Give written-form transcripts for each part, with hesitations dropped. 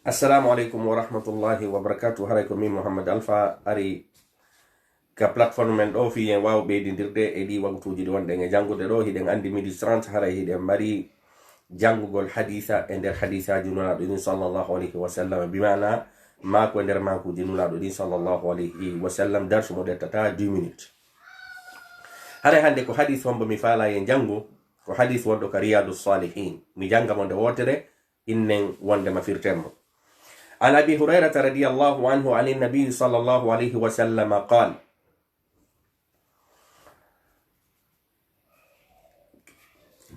Assalamu alaikum wa rahmatullahi wa barakatuh. Haray ko min Muhammad Alpha ari ka platform men ɗo fi en waw ɓeydidirde e ɗi waktuji ɗi wonɗen e jangude ɗo hiɗen andi midi 30 haray hiɗen mari jangugol haditha e nder hadisaji nulaɗo ɗin sallallahu alayhi wa sallam, bimana mako e nder makuji nulaɗo ɗin sallallahu alayhi wa sallam. darsu mo ɗettata 2 minutes. haray hande ko hadith hombo mi faala e jangu ko hadith wonɗo ka Riyadus Salihin. mi janga mo nde wotere innen wonde ma firtenmo. عن أبي هريرة رضي الله عنه عن النبي صلى الله عليه وسلم قال: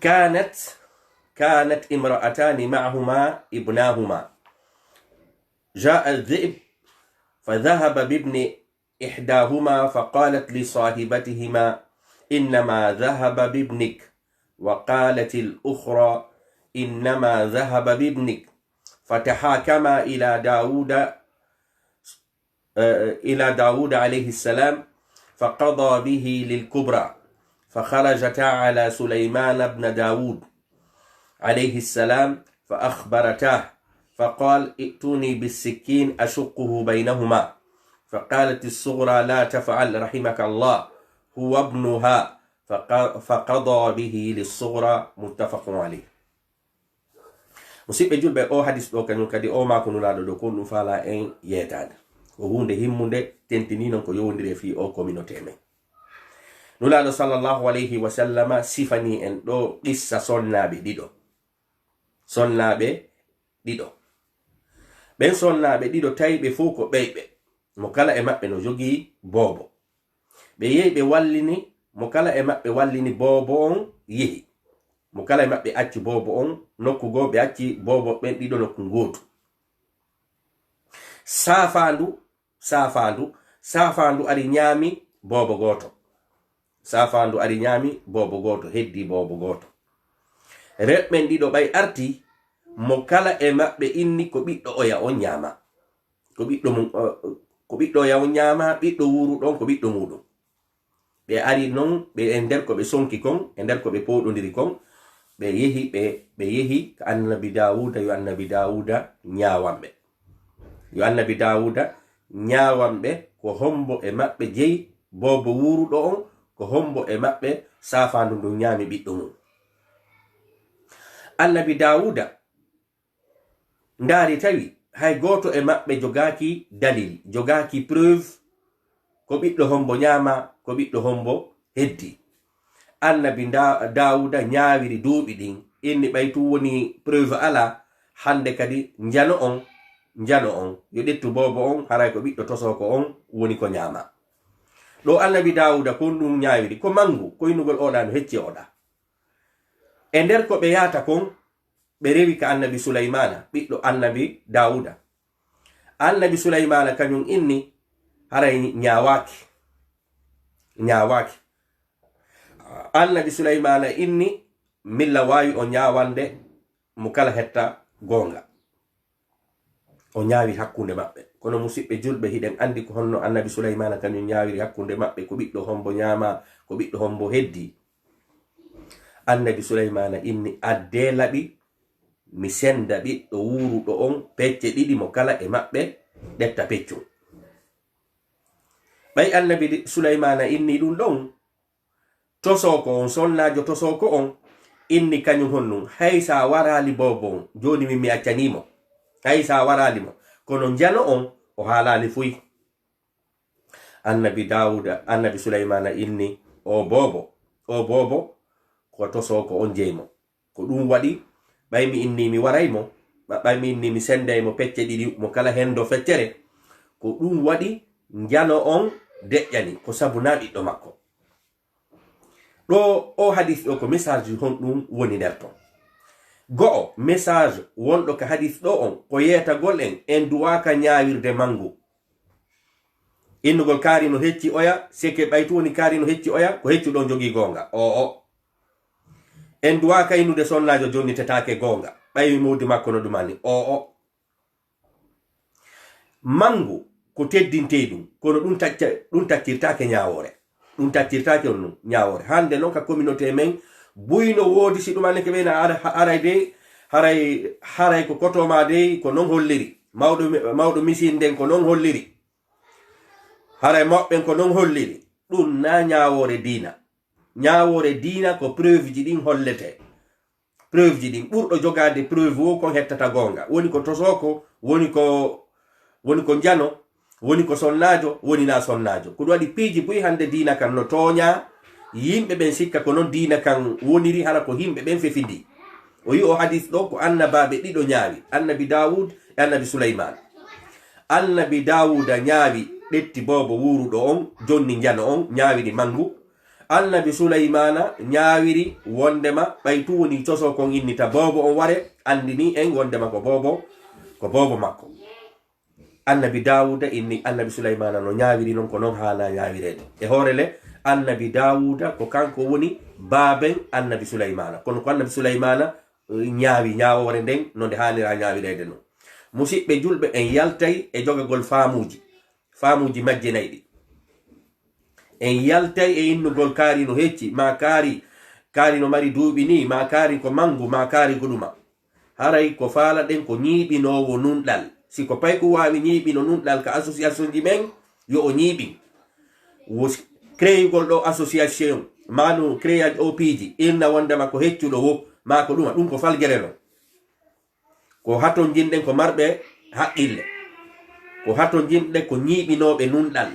كانت امرأتان معهما ابناهما، جاء الذئب فذهب بابن إحداهما فقالت لصاحبتهما: إنما ذهب بابنك، وقالت الأخرى: إنما ذهب بابنك، فتحاكما إلى داود عليه السلام فقضى به للكبرى، فخرجتا على سليمان بن داود عليه السلام فأخبرتاه، فقال: ائتوني بالسكين أشقه بينهما. فقالت الصغرى: لا تفعل رحمك الله، هو ابنها، فقضى به للصغرى. متفق عليه. musidɓe julɓe, o hadis ɗo kañum kadi o mako nulaɗo ɗo kon ɗum faala en yetade o hunde himmude tentini non ko yowdiri fi o communauté men. nulaɗo sallallahu alayhi wa sallama sifani en ɗo qissa sonnaɓe ɗiɗo. ɓen sonnaɓe ɗiɗo tawiɓe fof ko ɓeyɓe, mo kala e maɓɓe no jogii boobo. ɓe yehi ɓe wallini mo kala e maɓɓe wallini boobo on yehi, mo kala e maɓɓe acci boobo on nokku goo, ɓe acci boobo ɓen ɗiɗo nokku gootu. safandu ari ñaami boobo gooto, heddi boobo gooto. reɓɓen ɗiɗo ɓay arti mo kala e maɓɓe inni ko ɓiɗɗo oya on ñaama, ko ɓiɗɗo oya on ñaama, ɓiɗɗo wuru ɗon ko ɓiɗɗo muɗum. ɓe ari non ɓe e nder ko ɓe sonki kon, e nder ko ɓe poɗodiri kon, ɓe yehi ka annabi Dawuda. yo annabi Dawuda ñawanɓe ko hombo e maɓɓe jeyi boobo wuruɗo on, ko hombo e maɓɓe safandu ndu ñaami ɓiɗɗo mum. annabi Dawuda ndaari tawi hay goto e maɓɓe jogaki dalil, jogaki preuve ko ɓiɗɗo hombo ñaama, ko ɓiɗɗo hombo heddi. annabi Dawuda ñaawiri duuɓi ɗin, inni ɓaytu woni preuve ala, hande kadi njano on yo ɗettu boobo on, haray ko ɓiɗɗo tosoko on woni ko ñaama. ɗo annabi Dawuda kon ɗum ñaawiri ko mangu koynugol oɗa no hecci oɗa. e nder ko ɓe yaata kon ɓe rewi ka annabi Sulaymana ɓiɗɗo annabi Dawuda. annabi Sulaymana kañum inni haray ñaawaki. annabi Sulaymana inni milla wawi o ñawande mo kala hetta gonga, o ñaawi hakkunde maɓɓe. kono musidɓe julɓe, hiɗen andi ko honno annabi Sulaymana kañum ñaawiri hakkunde maɓɓe, ko ɓiɗɗo hombo ñaama, ko ɓiɗɗo hombo heddi. annabi Sulaymana inni adde laɓi mi senda ɓiɗɗo wuruɗo on pecce ɗiɗi, mo kala e maɓɓe ɗetta peccum. ɓay annabi Sulaymana inni ɗum ɗon, tosoko on, sonnajo tosoko on inni kañum honnum, hay sa warali boobo on joni min mi accanimo, hay sa waralimo, kono njano on o haalali fuy. annabi Sulaymana inni o boobo ko tosoko on jeymo, ko ɗum waɗi ɓay mi inni mi waraymo, ɓay mi inni mi sendaymo pecce ɗiɗi mo kala hendo feccere, ko ɗum waɗi njano on deƴƴani, ko sabu na ɓiɗɗo makko. ɗo o hadith ɗo ko message hon ɗum woni nder ton. go'o message wonɗo ka hadith ɗo on ko yetagol en duwaka ñaawirde mangu. innugol kaari no hecci oya, seke ɓaytu woni kaari no hecci oya, ko heccu ɗon jogii gonga. en duwaka innude sonnajo jonni tetake gonga, ɓayi mawdi makko no ɗumani. mangu ko teddinte ɗum, kono ɗum taccirtake ñawore. hande non ka communauté men buyno woodi si ɗum anneke ɓeyna aray de haray ko kotoma dey ko non holliri mawdo misin den ko non holliri haray mobben ko non holliri dum na nyaawore diina ko preuve ji din hollete preuve ji din burdo jogade preuve wo ko hettata gonga woni ko tosoko woni ko njano woni ko sonnajo woni na sonnajo ko wadi piji buy hande diina kan no tonya yimbe ben sikka ko non diina kan woniri hala ko himbe ben fefindi o yi o hadith do ko annababe dido nyaawi annabi Dawud e annabi Sulaiman. Annabi Dawud nyaawi detti bobo wurudo on jonni njano on nyaawiri mangu. Annabi Sulaimana nyaawiri wondema baytu woni toso ko innita bobo on ware andini en wondema ko bobo makko. Annabi Dawud inni annabi Sulaimana no nyaawiri non ko non hala nyaawirede e horele annabi Dawud ko kanko woni baben annabi Sulaimana kono ko annabi Sulaimana nyaawore den no de hanira nyaawirede no. Musibbe julbe en yaltay e jogagol faamuji majje naydi en yaltay e innugol kaari no hecci ma kaari no mari duubi ni ma kaari ko mangu ma kaari guduma haray ko faala den ko nyiibinowo nundal si ko pay ko waawi nyiibino nundal ka association ji men yo o nyiibi wo créegol do association manu créage opiji inna wondema ko heccudo wo ma ko dum ko falgere no ko haton jinden ko marbe haqqille ko haton jinde ko nyiibinobe nundal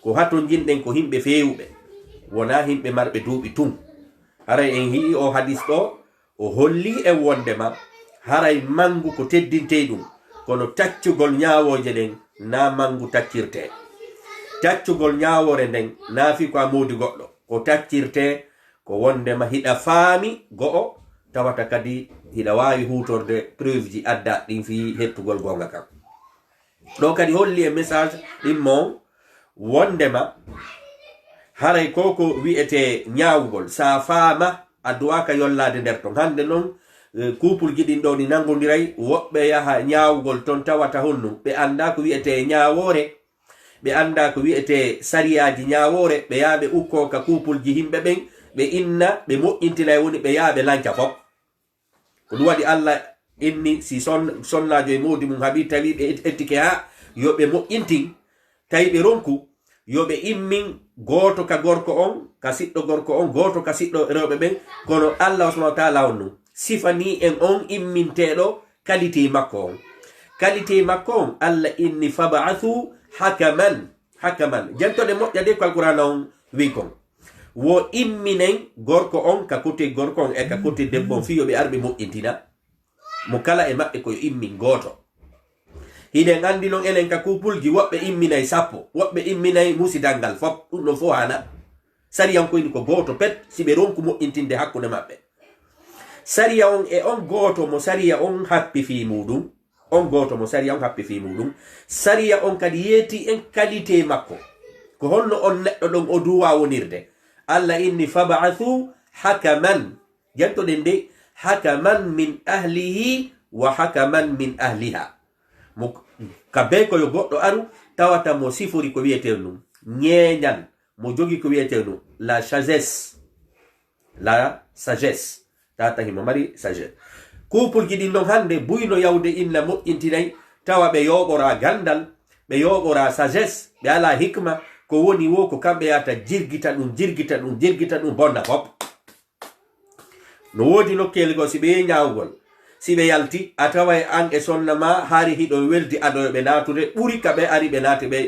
ko haton jinden ko himbe feewube wona himbe marbe duubi tum haray en hi o hadis do o holli e wondema haray mangu ko teddinte dum kono taccugol nyaawoje den na mangu taccirte taccugol nyaawore den na fi ko amodi goddo ko taccirte ko wondema hida faami go'o tawata kadi hida waawi hutorde preuve ji adda din fi hettugol gonga kam do kadi holli e message din mo wondema haray koko wi'ete nyaawugol sa faama adduaka yollade nder ton hande non couple gidin do ni nangodiray wobbe yaha nyaawugol ton tawata honnu be anda ko wi'ete nyaawore be anda ko wi'ete sariyaji nyaawore be yaabe ukko ka couple ji himbe ben be inna be mo'intina woni be yaabe lanca fop ko duwadi Allah inni si sonnajo e modi mum habi tawi be etike ha yo be mo'intin tawi be ronku yo be immin goto ka gorko on ka siddo gorko on goto ka siddo rewbe ben kono Allah subhanahu wa ta'ala onnu sifani en on immintedo qualité makko on Allah inni fab'athu hakaman jantode moƴƴade ko alquran on wi kon wo imminen gorko on ka kote gorko on e ka kote debbo fiyo be arbe moƴƴintina mo kala e mabbe ko immin goto hide ngandi non enen ka kupulji wobbe imminay sappo wobbe imminay musidangal fop dum no fo hana sariyan ko ko goto pet sibe ronku moƴƴintinde hakkunde mabbe sariya on e on goto mo sariya on happi fi mudum sariya on kadi yeti en qualité makko ko honno on neddo don o duwa wonirde Allah inni fab'athu hakaman janto dende hakaman min ahlihi wa hakaman min ahliha mo kabe ko yo goddo aru tawata mo sifuri ko wi'etenu nyenyan mo jogi ko wi'etenu la sagesse tata himo mari sagesse couple gidi non hande buyno yawde inna mo intinay tawa be yobora gandal be yobora sagesse be ala hikma ko woni wo ko kambe yata jirgita dum bonna fop no wodi no kelgo sibe nyaawgol sibe yalti atawa an e sonnama hari hido weldi ado be natude buri kabe ari be nati be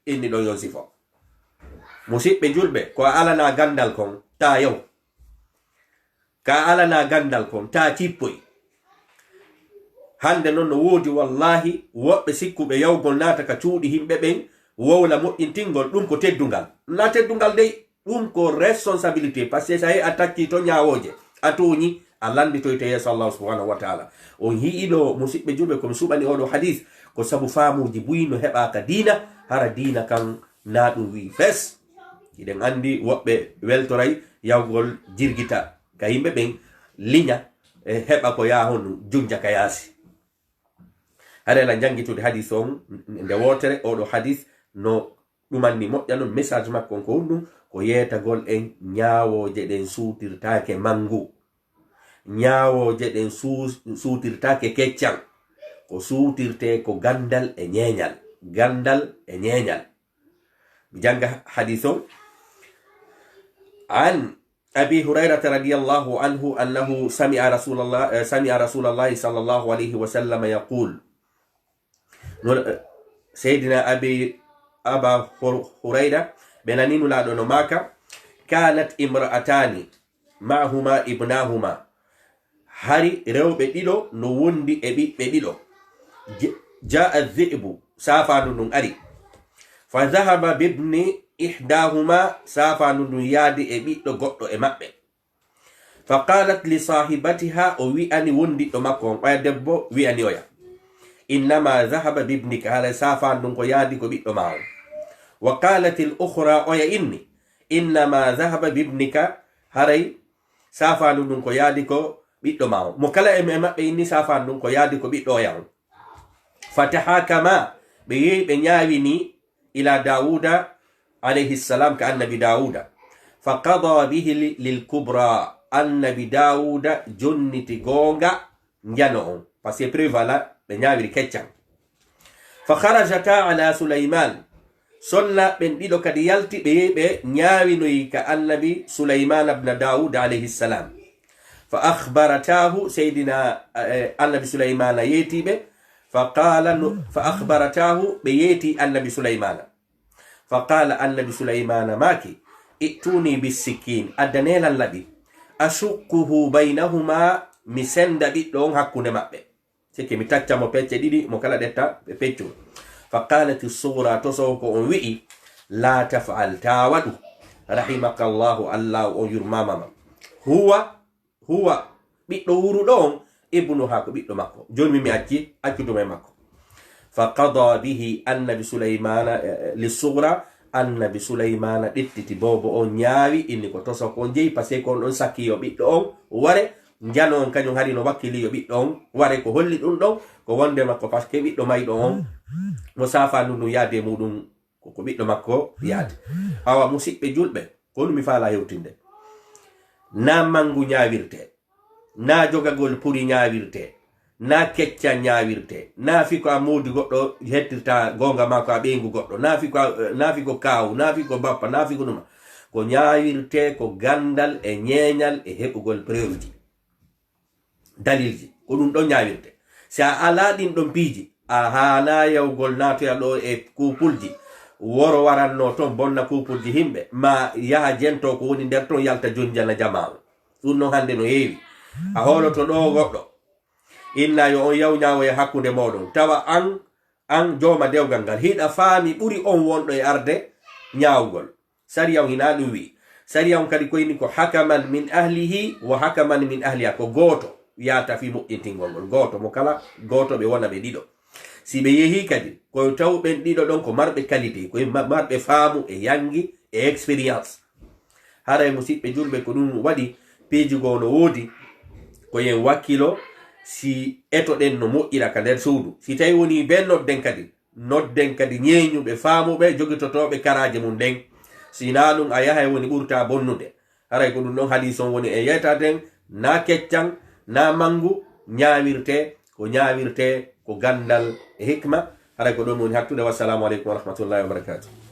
inni do yosifo musibbe julbe ko alana gandal kon ta yow ka alana gandal kon ta tippoy hande non no wodi wallahi wobbe sikkube yawgol nata ka cuudi himbe ben wowla mo'intingol dum ko teddungal na teddungal dey dum ko responsabilité parce que say attaque to nyaawoje atoni alandi to ite yeso Allah subhanahu wa ta'ala on hiido musibbe jube ko subani odo hadith ko sabu faamuji buyino heba ka dina hara dina kan nadu wi fes iden andi wobbe weltoray yawgol jirgita ka yimbe ben linya heba ko ya honu junja ka yasi hare la jangitude hadith on nde wotere odo hadith no dumanni moƴƴano message makko ko hundum ko yetagol en nyaawoje den suutirtaake mangu ñaawoje ɗen suutirtake keccan ko suutirte ko gandal e ñeeñal. Gandal e ñeeñal. janga haditho an abi hurairata radiyallahu anhu annahu sami'a rasulullah sallallahu alayhi wa sallam yaqul. Sayyidina aba hurayra benaninu la dono maka kanat imra'atani ma'huma ibnahuma, hari rewbe dido no wondi e bibbe dido. Ja'a dhi'bu, safanu nun ari, fa dhahaba bibni ihdahuma, safanu nun yadi e biddo goddo e mabbe. Fa qalat li sahibatiha, o wi'ani wondi do makko on debbo wi'ani oya, innama dhahaba bibnika, hala safanu nun ko yadi ko biddo mawo. Wa qalat al ukhra, oya inni innama dhahaba bibnika, haray safanu nun ko yadi ko biddo mawo. Mo kala e mabbe inni safanu nun ko yadi ko biddo yawo. Fatahakama, be ñaawini ila Dawuda alayhi salam ka annabi Dawuda. Faqada bihi lil kubra, annabi Dawuda jonniti gonga njano on, parce que prévala be ñaawiri keccan. Fa kharajata ala Sulaiman, sonna ben dido kadi yalti be ñaawinoyi ka annabi Sulaiman ibn Dawud alayhi salam. Fa akhbaratahu, sayyidina annabi Sulaiman yetibe. فأخبرته بيتي النبي سليمان. فقال النبي سليمان ماكي ائتوني بالسكين أدنيل الذي أشقه بينهما مسند بيتلون حكونا مأبه سيكي متاكتا مو بيتش ديدي مكالا ديتا بيتشو. فقالت الصغرى تصوك أنوئي لا تفعل تاودو رحمك الله أنجر ماما هو بيتلو دون ibnu hako biddo makko. Joni mi accudo me makko. Faqada bihi annabi Sulaymana lisughra, annabi Sulaymana dittiti bobo on ñaawi inni ko toso ko jeyi parce que on don sakki yo biddo on ware njano on kanyum hari no wakkili yo biddo on ware ko holli dum don ko wonde makko parce que biddo maydo on mo safa nunu yaade mudum ko biddo makko yaade. Awa musibbe julbe ko mi faala yewtinde na mangu ñaawirte, na jogagol puri ñaawirte, na kecca ñaawirte, na fi ko amudi goddo hettirta gonga mako a ɓeygu goddo, na fi ko kawu, na fi ko bappa, na fi ko numa, ko ñaawirte ko gandal e ñeeñal e heɓugol preuve ji, dalilji, ko ɗum ɗon ñaawirte. si a ala ɗin ɗon piiji a hana yawgol natoya ɗo e kupulji woro waranno ton bonna kupulji himɓe ma yaha jento ko woni nder ton yalta jonjana jamawo. ɗum non hande no heewi. A holoto ɗo goɗɗo inna yo on yawñawo e hakkunde moɗon, tawa an joma dewgal ngal hiɗa faami ɓuri on wonɗo e arde ñawgol. Sariyaw hina ɗum wi, sariyaw kadi koyni ko hakaman min ahlihi wa hakaman min ahliha, ko goto yata fi moƴƴintingol ngol, goto mo kala goto ɓe wona ɓe ɗiɗo. si ɓe yehi kadi ko taw ɓen ɗiɗo ɗon ko marɓe qualité, ko marɓe faamu e yangi e expérience. haray musidɓe julɓe ko ɗum waɗi piijugo no woodi ko yen wakkilo si etoɗen no moƴƴira ka nder suudu. si tawi woni ben nodden kadi ñeeñuɓe faamuɓe jogitotoɓe karaje mum nden, sina ɗum a yahay woni ɓurta bonnude. haray ko ɗum ɗon hadis on woni e yeytaten na keccan na mangu ñaawirte, ko ñaawirte ko gandal e hikma. haray ko ɗon woni hattude. Wassalamu aleykum wa rahmatullahi wa barakatuh.